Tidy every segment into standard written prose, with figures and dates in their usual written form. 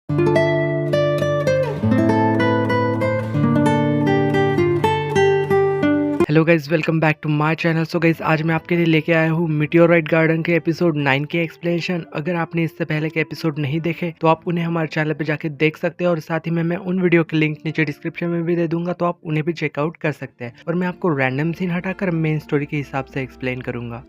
Hello guys, welcome back to my channel. So guys, आज मैं आपके लिए लेके आया हूँ मीटियोराइट गार्डन के एपिसोड 9 के एक्सप्लेनेशन। अगर आपने इससे पहले के एपिसोड नहीं देखे तो आप उन्हें हमारे चैनल पे जाके देख सकते हैं, और साथ ही में मैं उन वीडियो के लिंक नीचे डिस्क्रिप्शन में भी दे दूंगा, तो आप उन्हें भी चेकआउट कर सकते हैं। और मैं आपको रैंडम सीन हटाकर मेन स्टोरी के हिसाब से एक्सप्लेन करूंगा।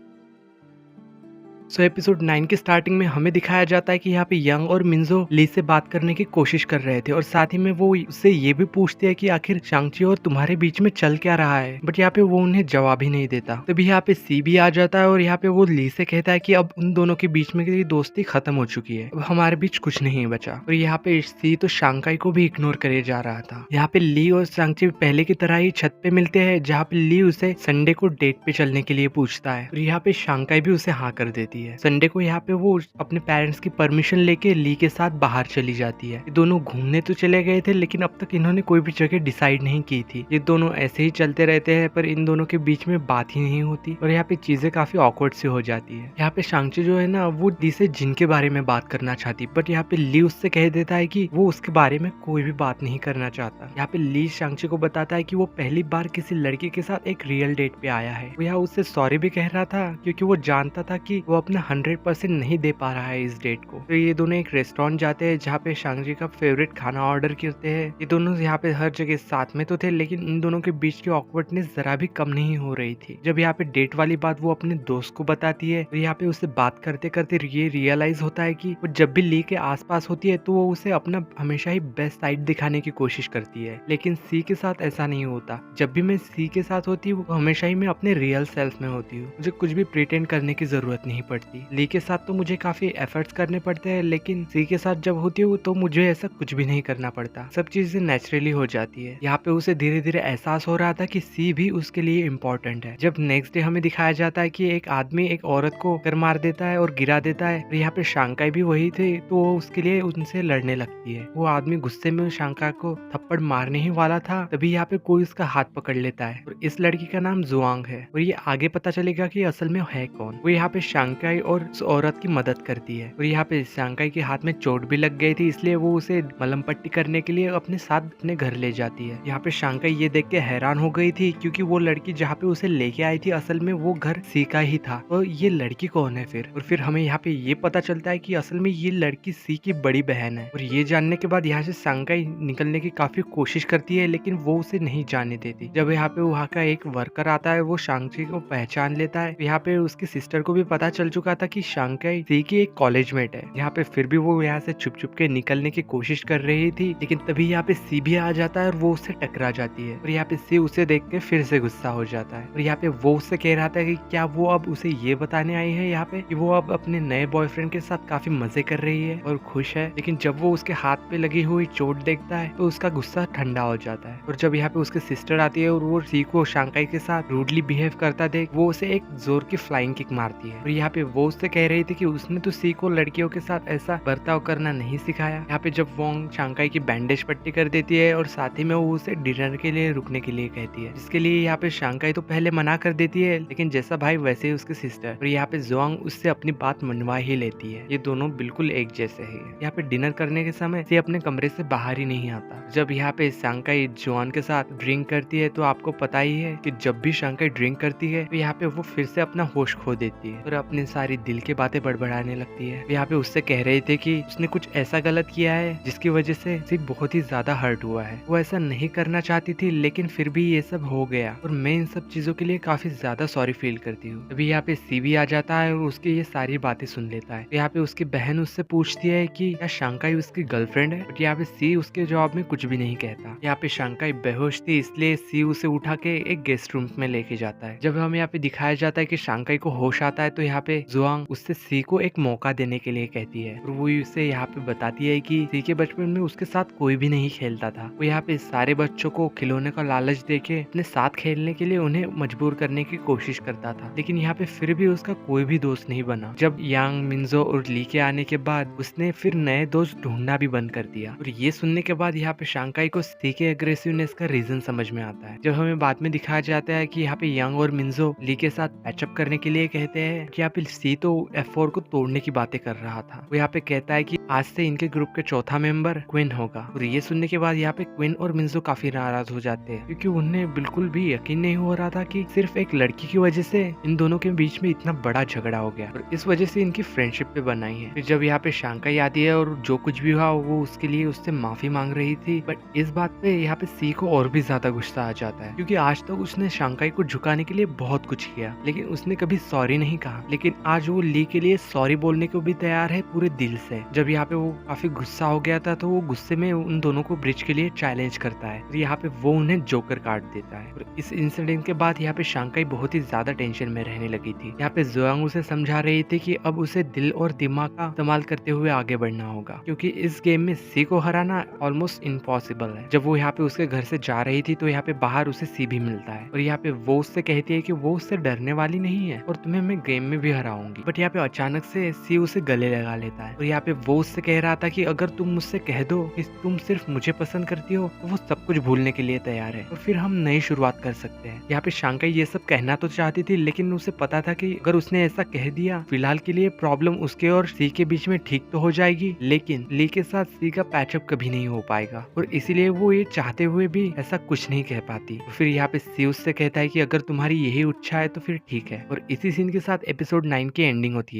सो एपिसोड 9 के स्टार्टिंग में हमें दिखाया जाता है कि यहाँ पे यंग और मिंजो ली से बात करने की कोशिश कर रहे थे, और साथ ही में वो उससे ये भी पूछते हैं कि आखिर शांगची और तुम्हारे बीच में चल क्या रहा है। बट यहाँ पे वो उन्हें जवाब ही नहीं देता। तभी यहाँ पे सी भी आ जाता है, और यहाँ पे वो ली से कहता है कि अब उन दोनों के बीच में की दोस्ती खत्म हो चुकी है, अब हमारे बीच कुछ नहीं बचा। और यहाँ पे सी तो शांकाई को भी इग्नोर करे जा रहा था। यहाँ पे ली और शांगची पहले की तरह ही छत पे मिलते हैं, जहाँ पे ली उसे संडे को डेट पे चलने के लिए पूछता है, और यहाँ पे शांकाई भी उसे हाँ कर देती है। संडे को यहाँ पे वो अपने पेरेंट्स की परमिशन लेके ली के साथ बाहर चली जाती है। ये दोनों घूमने तो चले गए थे, लेकिन अब तक इन्होंने कोई भी जगह डिसाइड नहीं की थी। ये दोनों ऐसे ही चलते रहते हैं, पर इन दोनों के बीच में बात ही नहीं होती, और यहाँ पे चीजें काफी ऑकवर्ड सी हो जाती है। यहाँ पे शांगची जो है ना, वो ली से जिन के बारे में बात करना चाहती, बट यहाँ पे ली उससे कह देता है कि वो उसके बारे में कोई भी बात नहीं करना चाहता। यहाँ पे ली शांगची को बताता है कि वो पहली बार किसी लड़की के साथ एक रियल डेट पे आया है। वो यहाँ उससे सॉरी भी कह रहा था, क्योंकि वो जानता था कि वो अपना 100% नहीं दे पा रहा है इस डेट को। तो ये दोनों एक रेस्टोरेंट जाते हैं, जहाँ पे शांगची का फेवरेट खाना ऑर्डर करते हैं। ये दोनों यहाँ पे हर जगह साथ में तो थे, लेकिन इन दोनों के बीच की ऑकवर्डनेस जरा भी कम नहीं हो रही थी। जब यहाँ पे डेट वाली बात वो अपने दोस्त को बताती है, तो यहाँ पे उससे बात करते करते ये रियलाइज होता है कि वो जब भी ली के आसपास होती है तो वो उसे अपना हमेशा ही बेस्ट साइड दिखाने की कोशिश करती है, लेकिन सी के साथ ऐसा नहीं होता। जब भी मैं सी के साथ होती हूँ, हमेशा ही मैं अपने रियल सेल्फ में होती हूँ। मुझे कुछ भी प्रिटेंड करने की जरूरत नहीं पड़ती। ली के साथ तो मुझे काफी एफर्ट्स करने पड़ते हैं, लेकिन सी के साथ जब होती हूँ तो मुझे ऐसा कुछ भी नहीं करना पड़ता। सब चीजें नेचुरली हो जाती है। यहाँ पे उसे धीरे धीरे एहसास हो रहा था कि सी भी उसके लिए इम्पोर्टेंट है। जब नेक्स्ट डे हमें दिखाया जाता है कि एक आदमी एक औरत को कर मार देता है और गिरा देता है, और यहाँ पे शांकाई भी वही थे, तो वो उसके लिए उनसे लड़ने लगती है। वो आदमी गुस्से में शांकाई को थप्पड़ मारने ही वाला था, तभी यहाँ पे कोई उसका हाथ पकड़ लेता है, और इस लड़की का नाम जुआंग है। और ये आगे पता चलेगा कि असल में है कौन। वो यहाँ पे शांकाई और उस औरत की मदद करती है, और यहाँ पे शांकाई के हाथ में चोट भी लग गई थी, इसलिए वो उसे मलहम पट्टी करने के लिए अपने साथ अपने घर ले जाती है। यहाँ पे शांकाई ये देख के हैरान हो गई थी, क्योंकि वो लड़की जहाँ पे उसे लेके आई थी, असल में वो घर सी का ही था। तो ये लड़की कौन है फिर? और फिर हमें यहाँ पे ये पता चलता है कि असल में ये लड़की सी की बड़ी बहन है। और ये जानने के बाद यहाँ से शांकाई निकलने की काफी कोशिश करती है, लेकिन वो उसे नहीं जाने देती। जब यहाँ पे वहाँ का एक वर्कर आता है, वो शांकाई को पहचान लेता है। यहाँ पे उसकी सिस्टर को भी पता चल चुका था कि शांकाई सी की एक कॉलेजमेट है। यहाँ पे फिर भी वो यहाँ से छुप छुप के निकलने की कोशिश कर रही थी, लेकिन तभी यहाँ पे सी भी आ जाता है, और वो उससे टकरा जाती है। और यहाँ पे सी उसे देख के फिर से गुस्सा हो जाता है, और यहाँ पे वो उससे कह रहा था कि क्या वो अब उसे ये बताने आई है यहाँ पे कि वो अब अपने नए बॉयफ्रेंड के साथ काफी मजे कर रही है और खुश है। लेकिन जब वो उसके हाथ पे लगी हुई चोट देखता है, तो उसका गुस्सा ठंडा हो जाता है। और जब यहाँ पे उसकी सिस्टर आती है, और वो सी को शांकाई के साथ रूडली बिहेव करता देख, वो उसे एक जोर की फ्लाइंग किक मारती है। और यहाँ पे वो उससे कह रही थी कि उसने तो सी को लड़कियों के साथ ऐसा बर्ताव करना नहीं सिखाया। यहाँ पे जब वोंग शांकाई की बैंडेज पट्टी कर देती है, और साथ ही में वो उसे डिनर के लिए रुकने के लिए कहती है, जिसके लिए यहाँ पे शांकाई तो पहले मना कर देती है, लेकिन जैसा भाई वैसे ही उसकी सिस्टर। और यहाँ पे जोंग उससे अपनी बात मनवा ही लेती है। ये दोनों बिल्कुल एक जैसे है। यहाँ पे डिनर करने के समय से अपने कमरे से बाहर ही नहीं आता। जब यहाँ पे शांकाई जोआन के साथ ड्रिंक करती है, तो आपको पता ही है कि जब भी शांकाई ड्रिंक करती है, तो यहाँ पे वो फिर से अपना होश खो देती है, और अपनी सारी दिल की बातें बड़बड़ाने लगती है। यहाँ पे उससे कह रहे थे कि उसने कुछ ऐसा गलत किया है जिसकी वजह से सिर्फ बहुत ही ज्यादा हर्ट हुआ है। वो ऐसा नहीं करना चाहती थी, लेकिन फिर भी ये सब हो गया, और मैं इन सब चीजों के लिए काफी ज्यादा सॉरी फील करती हूँ। तभी यहाँ पे सी भी आ जाता है, और उसकी ये सारी बातें सुन लेता है। यहाँ पे उसकी बहन उससे पूछती है कि क्या शांकाई उसकी गर्लफ्रेंड है, बट यहाँ पे सी उसके जवाब में कुछ भी नहीं कहता। यहाँ पे शांकाई बेहोश थी, इसलिए सी उसे उठा के एक गेस्ट रूम में लेके जाता है। जब हमें यहाँ पे दिखाया जाता है कि शांकाई को होश आता है, तो यहाँ पे जुआंग उससे सी को एक मौका देने के लिए कहती है, और वो उसे यहाँ पे बताती है कि सी के बचपन में उसके साथ कोई भी नहीं खेलता था। वो यहाँ पे सारे बच्चों को खिलौने का लालच देके अपने साथ खेलने के लिए उन्हें मजबूर करने की कोशिश करता था, लेकिन यहाँ पे फिर भी उसका कोई भी दोस्त नहीं बना। जब यांग, मिंजो और ली के आने के बाद उसने फिर नए दोस्त ढूंढना भी बंद कर दिया। और ये सुनने के बाद यहाँ पे शांकाई को सी के एग्रेसिवनेस का रीजन समझ में आता है। जब हमें बाद में दिखाया जाता है कि यहाँ पे यांग और मिंजो ली के साथ पैचअप करने के लिए कहते हैं कि यहाँ पे सी तो F4 को तोड़ने की बातें कर रहा था। वो यहाँ पे कहता है कि आज से इनके ग्रुप के चौथा मेंबर क्विन होगा। और ये सुनने के बाद यहाँ पे क्विन और मिन्जो काफी नाराज हो जाते हैं, क्योंकि उन्हें बिल्कुल भी यकीन नहीं हो रहा था कि सिर्फ एक लड़की की वजह से इन दोनों के बीच में इतना बड़ा झगड़ा हो गया और इस वजह से इनकी फ्रेंडशिप पे बनाई है। फिर जब यहाँ पे शांकाई आती है और जो कुछ भी हुआ वो उसके लिए उससे माफी मांग रही थी, बट इस बात पे यहाँ पे सी को और भी ज्यादा गुस्सा आ जाता है, क्योंकि आज तक उसने शांकाई को झुकाने के लिए बहुत कुछ किया, लेकिन उसने कभी सॉरी नहीं कहा। लेकिन आज वो ली के लिए सॉरी बोलने को भी तैयार है पूरे दिल से। जब यहाँ पे वो काफी गुस्सा हो गया था तो वो गुस्से में उन दोनों को ब्रिज के लिए चैलेंज करता है और यहाँ पे वो उन्हें जोकर काट देता है। और इस इंसिडेंट के बाद यहाँ पे शांकाई बहुत ही ज्यादा टेंशन में रहने लगी थी। यहाँ पे जोयांग उसे समझा रही थी कि अब उसे दिल और दिमाग का इस्तेमाल करते हुए आगे बढ़ना होगा, क्योंकि इस गेम में सी को हराना ऑलमोस्ट इम्पॉसिबल है। जब वो यहाँ पे उसके घर से जा रही थी तो यहाँ पे बाहर उसे सी भी मिलता है और यहाँ पे वो उससे कहती है कि वो उससे डरने वाली नहीं है और तुम्हें मैं गेम में भी हराऊंगी। बट यहाँ पे अचानक से सी उसे गले लगा लेता है और यहाँ पे वो उससे कह रहा था कि अगर तुम मुझसे कह दो कि तुम सिर्फ मुझे पसंद करती हो तो वो सब कुछ भूलने के लिए तैयार है और फिर हम नई शुरुआत कर सकते हैं। यहाँ पे शांकाई ये सब कहना तो चाहती थी, लेकिन उसे पता था कि अगर उसने ऐसा कह दिया फिलहाल के लिए प्रॉब्लम उसके और सी के बीच में ठीक तो हो जाएगी, लेकिन ली के साथ सी का पैचअप कभी नहीं हो पाएगा और इसीलिए वो ये चाहते हुए भी ऐसा कुछ नहीं कह पाती। तो फिर यहाँ पे सी उससे कहता है कि अगर तुम्हारी यही इच्छा है तो फिर ठीक है। और इसी सीन के साथ एपिसोड 9 की एंडिंग होती है।